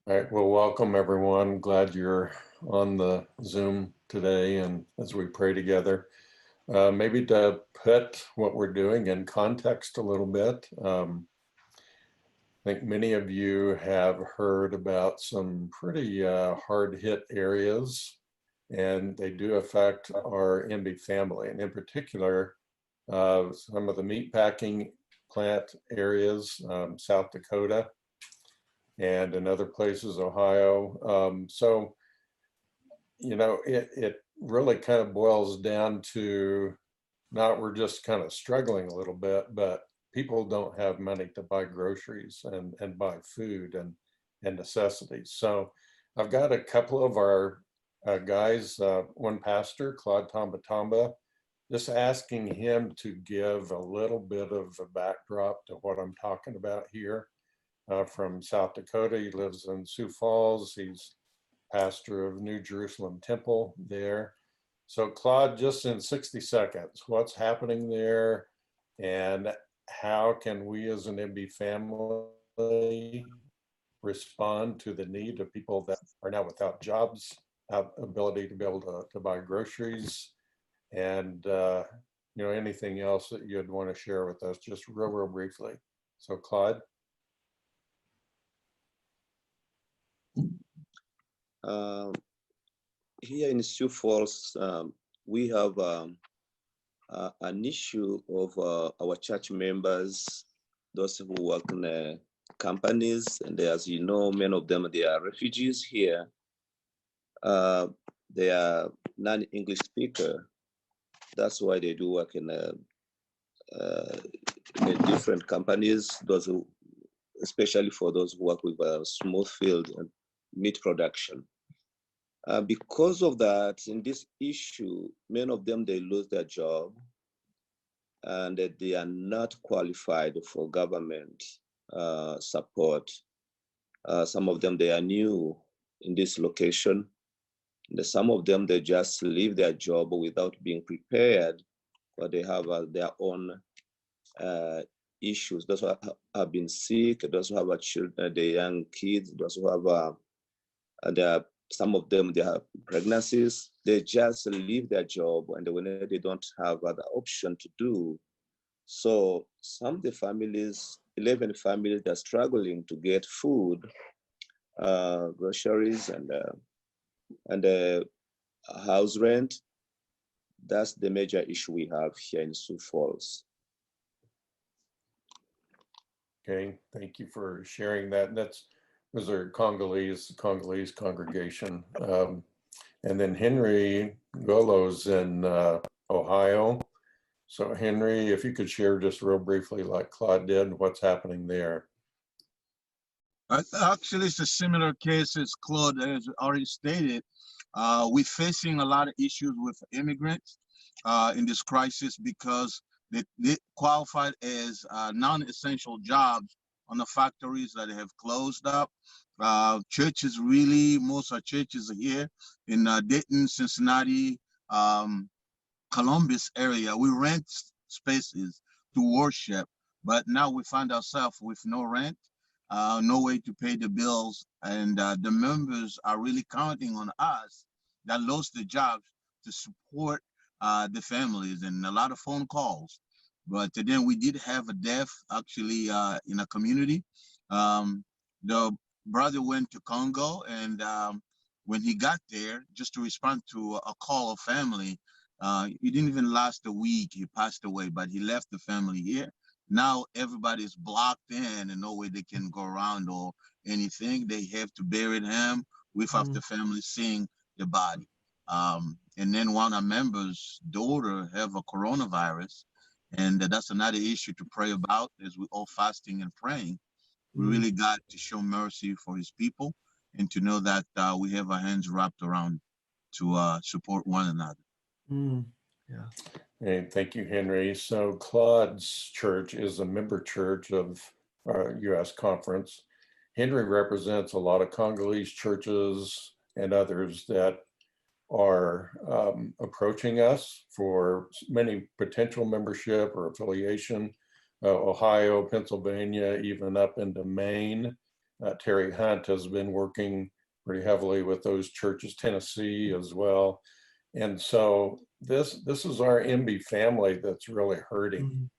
All right, well, welcome everyone. Glad you're on the Zoom today and as we pray together. Maybe to put what we're doing in context a little bit, I think many of you have heard about some pretty hard hit areas, and they do affect our MB family, and in particular, some of the meatpacking plant areas, South Dakota, and in other places, Ohio. So, it really kind of boils down to not we're just kind of struggling a little bit, but people don't have money to buy groceries and buy food and necessities. So I've got a couple of our guys, one pastor, Claude Tambatamba, just asking him to give a little bit of a backdrop to what I'm talking about here. From South Dakota. He lives in Sioux Falls. He's pastor of New Jerusalem Temple there. So Claude, just in 60 seconds, what's happening there and how can we as an MB family respond to the need of people that are now without jobs, have ability to be able to buy groceries, and anything else that you'd want to share with us, just real briefly. So Claude. Here in Sioux Falls, we have an issue of our church members, those who work in companies, and as you know, many of them, they are refugees here. They are non-English speaker. That's why they do work in different companies, those who, especially for those who work with smooth field and meat production. Because of that, in this issue, many of them, they lose their job and they are not qualified for government support. Some of them, they are new in this location. And some of them, they just leave their job without being prepared, but they have their own issues. Those who have been sick, those who have children, the young kids, those who have some of them, they have pregnancies. They just leave their job, and when they don't have other option to do. So some of the families, 11 families, are struggling to get food, groceries, and house rent. That's the major issue we have here in Sioux Falls. Okay, thank you for sharing that. Those are Congolese congregation. And then Henri, Ngolo's in Ohio. So Henri, if you could share just real briefly, like Claude did, what's happening there. Actually, it's a similar case as Claude has already stated. We're facing a lot of issues with immigrants in this crisis because they qualified as non-essential jobs on the factories that have closed up. Churches really, most of our churches are here in Dayton, Cincinnati, Columbus area. We rent spaces to worship, but now we find ourselves with no rent, no way to pay the bills, and the members are really counting on us that lost the jobs to support the families, and a lot of phone calls. But then we did have a death actually in a community. The brother went to Congo, and when he got there, just to respond to a call of family, he didn't even last a week. He passed away, but he left the family here. Now everybody's blocked in and no way they can go around or anything. They have to bury him without the family seeing the body. And then one of our members' daughter have a coronavirus, and that's another issue to pray about as we all fasting and praying. We really got to show mercy for his people and to know that we have our hands wrapped around to support one another. Yeah. And thank you, Henri. So Claude's church is a member church of our U.S. conference. Henri represents a lot of Congolese churches and others that are approaching us for many potential membership or affiliation, Ohio, Pennsylvania, even up into Maine. Terry Hunt has been working pretty heavily with those churches, Tennessee as well. And so this is our MB family that's really hurting.